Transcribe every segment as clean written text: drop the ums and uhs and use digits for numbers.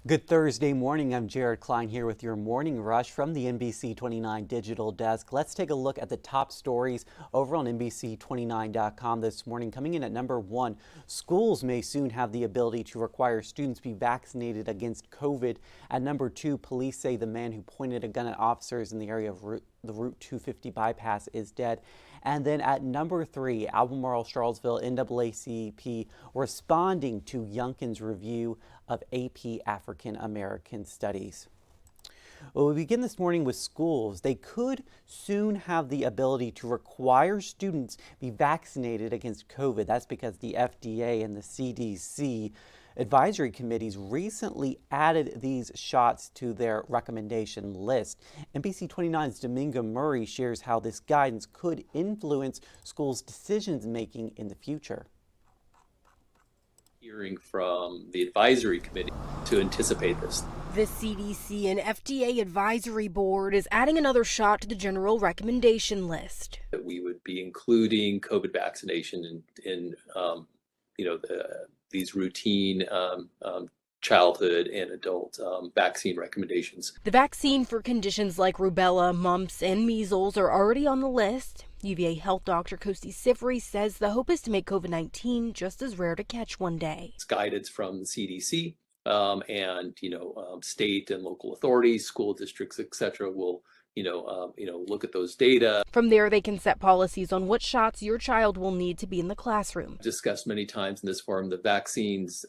Good Thursday morning. I'm Jared Klein here with your morning rush from the NBC29 Digital Desk. Let's take a look at the top stories over on NBC29.com this morning. Coming in at number one, schools may soon have the ability to require students be vaccinated against COVID. At number two, police say the man who pointed a gun at officers in the area of the Route 250 bypass is dead. And then at number three, Albemarle Charlottesville NAACP responding to Youngkin's review of AP African American Studies. Well, we begin this morning with schools. They could soon have the ability to require students be vaccinated against COVID. That's because the FDA and the CDC advisory committees recently added these shots to their recommendation list. NBC29's Domingo Murray shares how this guidance could influence schools' decisions making in the future. Hearing from the advisory committee to anticipate this. The CDC and FDA advisory board is adding another shot to the general recommendation list. That we would be including COVID vaccination in these routine childhood and adult vaccine recommendations. The vaccine for conditions like rubella, mumps, and measles are already on the list. UVA health doctor Kosti Sifri says the hope is to make COVID-19 just as rare to catch one day. It's guidance from the CDC and state and local authorities, school districts, etc. will look at those data. From there, they can set policies on what shots your child will need to be in the classroom. Discussed many times in this forum, the vaccines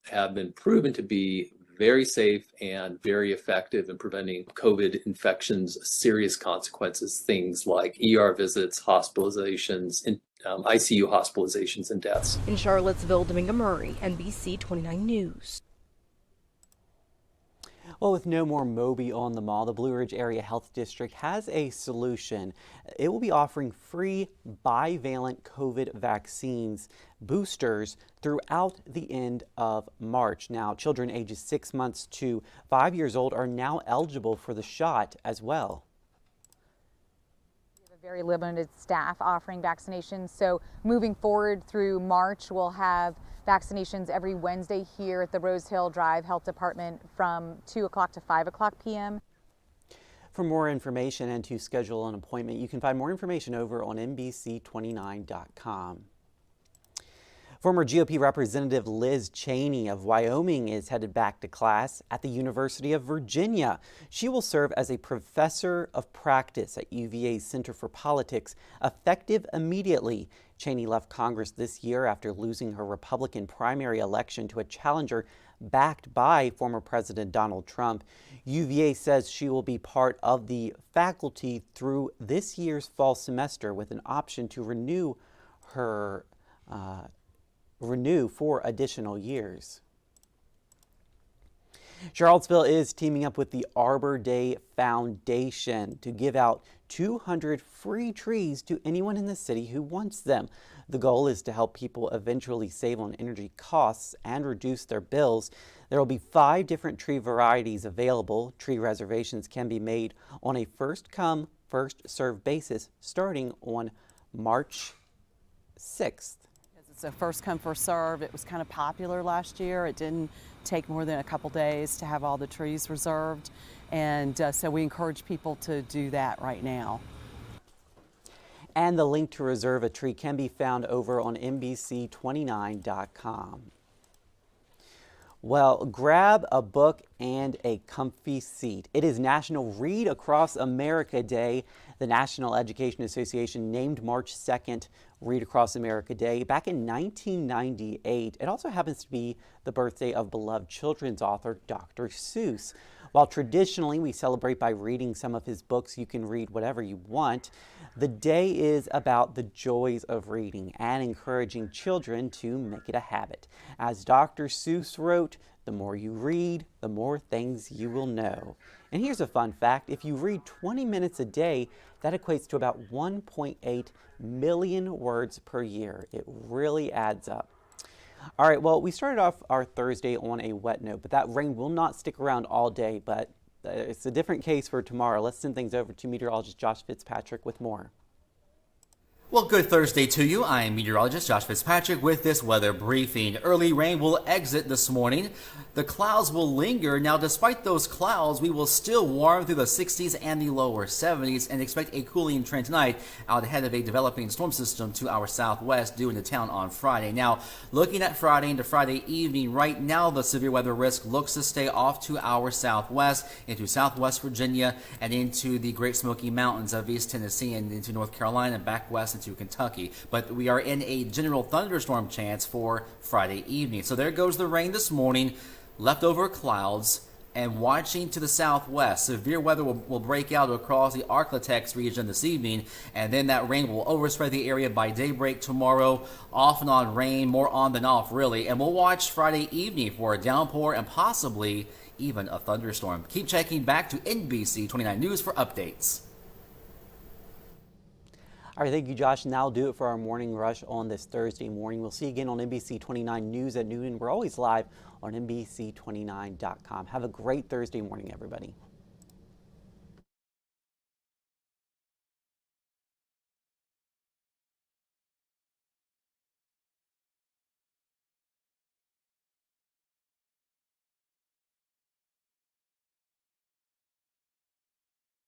have been proven to be very safe and very effective in preventing COVID infections, serious consequences, things like ER visits, hospitalizations, ICU hospitalizations, and deaths. In Charlottesville, Domingo Murray, NBC29 News. Well, with no more Moby on the mall, the Blue Ridge Area Health District has a solution. It will be offering free bivalent COVID vaccines boosters throughout the end of March. Now, children ages 6 months to 5 years old are now eligible for the shot as well. We have a very limited staff offering vaccinations, so moving forward through March, we'll have vaccinations every Wednesday here at the Rose Hill Drive Health Department from 2 o'clock to 5 o'clock p.m. For more information and to schedule an appointment, you can find more information over on NBC29.com. Former GOP Representative Liz Cheney of Wyoming is headed back to class at the University of Virginia. She will serve as a professor of practice at UVA's Center for Politics, effective immediately. Cheney left Congress this year after losing her Republican primary election to a challenger backed by former President Donald Trump. UVA says she will be part of the faculty through this year's fall semester with an option to renew for additional years. Charlottesville is teaming up with the Arbor Day Foundation to give out 200 free trees to anyone in the city who wants them. The goal is to help people eventually save on energy costs and reduce their bills. There will be 5 different tree varieties available. Tree reservations can be made on a first-come, first-served basis starting on March 6th. It's a first come, first serve. It was kind of popular last year. It didn't take more than a couple days to have all the trees reserved. And so we encourage people to do that right now. And the link to reserve a tree can be found over on NBC29.com. Well, grab a book and a comfy seat. It is National Read Across America Day. The National Education Association named March 2nd Read Across America Day back in 1998. It also happens to be the birthday of beloved children's author Dr. Seuss. While traditionally we celebrate by reading some of his books, you can read whatever you want. The day is about the joys of reading and encouraging children to make it a habit. As Dr. Seuss wrote, the more you read, the more things you will know. And here's a fun fact. If you read 20 minutes a day, that equates to about 1.8 million words per year. It really adds up. All right, well, we started off our Thursday on a wet note, but that rain will not stick around all day, but it's a different case for tomorrow. Let's send things over to meteorologist Josh Fitzpatrick with more. Well, good Thursday to you. I'm meteorologist Josh Fitzpatrick with this weather briefing. Early rain will exit this morning. The clouds will linger. Now, despite those clouds, we will still warm through the 60s and the lower 70s and expect a cooling trend tonight out ahead of a developing storm system to our southwest due into town on Friday. Now, looking at Friday into Friday evening, right now the severe weather risk looks to stay off to our southwest, into southwest Virginia, and into the Great Smoky Mountains of East Tennessee and into North Carolina and back west into Kentucky. But we are in a general thunderstorm chance for Friday evening. So there goes the rain this morning, leftover clouds, and watching to the southwest. Severe weather will break out across the Arklatex region this evening, and then that rain will overspread the area by daybreak tomorrow. Off and on rain, more on than off really, and we'll watch Friday evening for a downpour and possibly even a thunderstorm. Keep checking back to NBC29 News for updates. All right, thank you, Josh. And that'll do it for our morning rush on this Thursday morning. We'll see you again on NBC29 News at noon. We're always live on NBC29.com. Have a great Thursday morning, everybody.